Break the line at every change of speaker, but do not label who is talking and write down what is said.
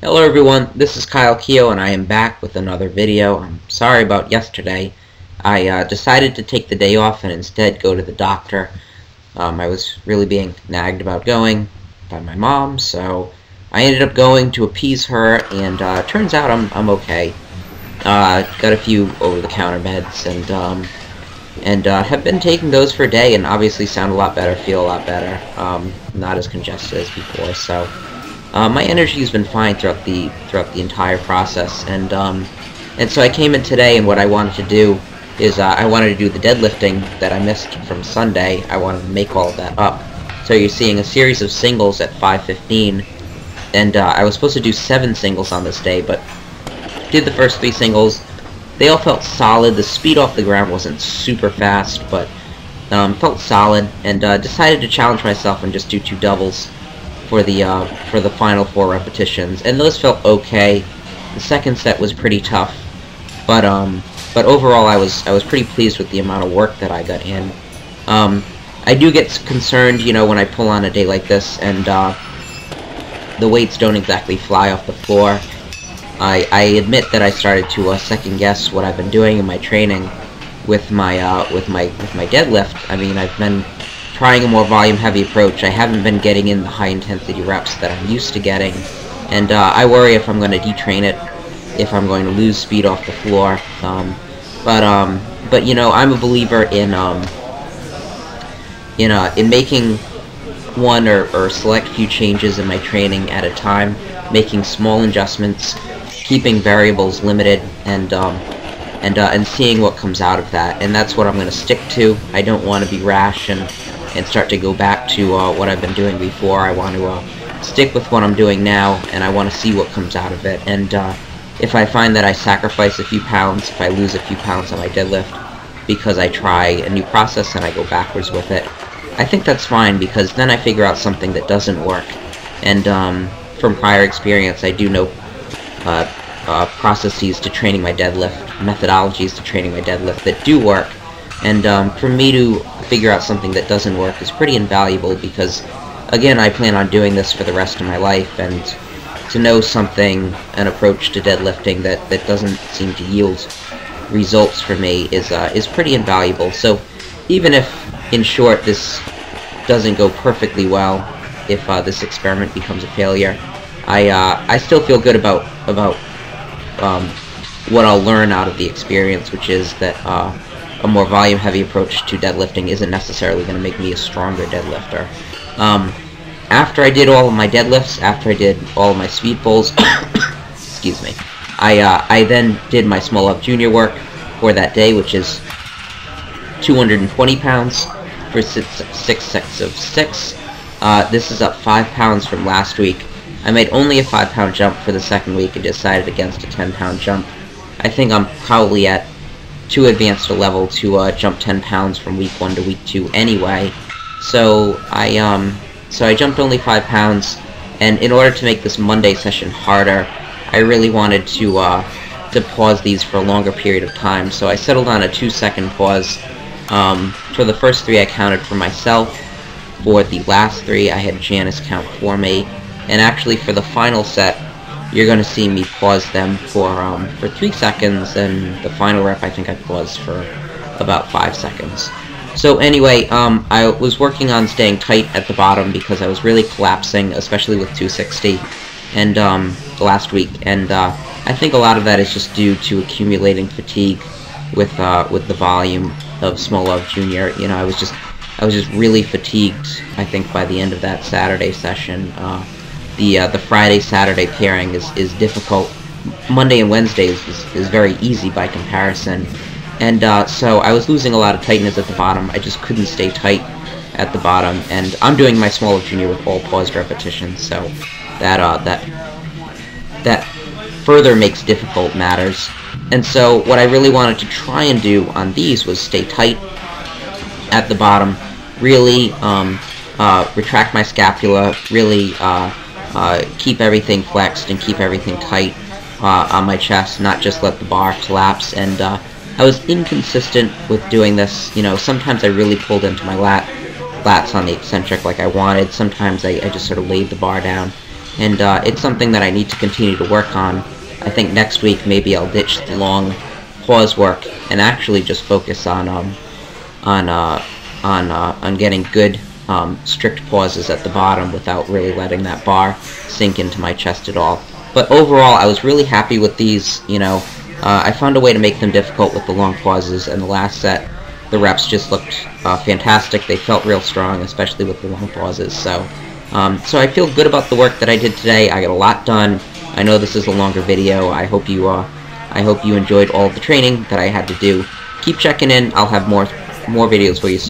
Hello everyone, this is Keough and I am back with another video. I'm sorry about yesterday. I decided to take the day off and instead go to the doctor. I was really being nagged about going by my mom, so I ended up going to appease her, and turns out I'm okay. Got a few over-the-counter meds, and have been taking those for a day, and obviously sound a lot better, feel a lot better, not as congested as before, so my energy has been fine throughout the entire process, and so I came in today, and what I wanted to do is I wanted to do the deadlifting that I missed from Sunday. I wanted to make all of that up. So you're seeing a series of singles at 5:15, and I was supposed to do 7 singles on this day, but did the first 3 singles. They all felt solid. The speed off the ground wasn't super fast, but felt solid, and decided to challenge myself and just do 2 doubles for the final 4 repetitions, and those felt okay. The second set was pretty tough, but overall I was pretty pleased with the amount of work that I got in. I do get concerned, you know, when I pull on a day like this and the weights don't exactly fly off the floor. I admit that I started to second guess what I've been doing in my training with my deadlift. I mean, I've been trying a more volume-heavy approach. I haven't been getting in the high-intensity reps that I'm used to getting, and I worry if I'm going to detrain it, if I'm going to lose speed off the floor. But you know, I'm a believer in making one or select few changes in my training at a time, making small adjustments, keeping variables limited, and seeing what comes out of that. And that's what I'm going to stick to. I don't want to be rash and start to go back to what I've been doing before. I want to stick with what I'm doing now, and I want to see what comes out of it. And if I find that I sacrifice a few pounds, if I lose a few pounds on my deadlift because I try a new process and I go backwards with it, I think that's fine, because then I figure out something that doesn't work. And from prior experience, I do know processes to training my deadlift, methodologies to training my deadlift that do work. And for me to figure out something that doesn't work is pretty invaluable, because, again, I plan on doing this for the rest of my life, and to know something, an approach to deadlifting that doesn't seem to yield results for me is pretty invaluable. So even if, in short, this doesn't go perfectly well, if this experiment becomes a failure, I still feel good about what I'll learn out of the experience, which is that a more volume-heavy approach to deadlifting isn't necessarily going to make me a stronger deadlifter. After I did all of my deadlifts, after I did all of my speed pulls, excuse me, I then did my Smolov Jr work for that day, which is 220 pounds for 6 sets of 6. This is up 5 pounds from last week. I made only a 5-pound jump for the second week and decided against a 10-pound jump. I think I'm probably at too advanced a level to jump 10 pounds from week 1 to week 2 anyway. So I jumped only 5 pounds, and in order to make this Monday session harder, I really wanted to pause these for a longer period of time. So I settled on a 2-second pause. For the first 3 I counted for myself. For the last 3 I had Janice count for me. And actually for the final set, you're going to see me pause them for 3 seconds, and the final rep I think I paused for about 5 seconds. So anyway, I was working on staying tight at the bottom because I was really collapsing, especially with 260 and last week, and I think a lot of that is just due to accumulating fatigue with the volume of Smolov Jr. You know, I was just really fatigued, I think, by the end of that Saturday session. The Friday-Saturday pairing is difficult. Monday and Wednesday is very easy by comparison. And so I was losing a lot of tightness at the bottom. I just couldn't stay tight at the bottom. And I'm doing my Smolov Jr with all paused repetitions, so that further makes difficult matters. And so what I really wanted to try and do on these was stay tight at the bottom, really retract my scapula, really keep everything flexed and keep everything tight on my chest, not just let the bar collapse. And I was inconsistent with doing this. You know, sometimes I really pulled into my lats on the eccentric like I wanted. Sometimes I just sort of laid the bar down. and it's something that I need to continue to work on. I think next week maybe I'll ditch the long pause work and actually just focus on getting good strict pauses at the bottom without really letting that bar sink into my chest at all. But overall, I was really happy with these. You know, I found a way to make them difficult with the long pauses, and the last set, the reps just looked fantastic. They felt real strong, especially with the long pauses. So I feel good about the work that I did today. I got a lot done. I know this is a longer video. I hope you enjoyed all of the training that I had to do. Keep checking in. I'll have more videos for you soon.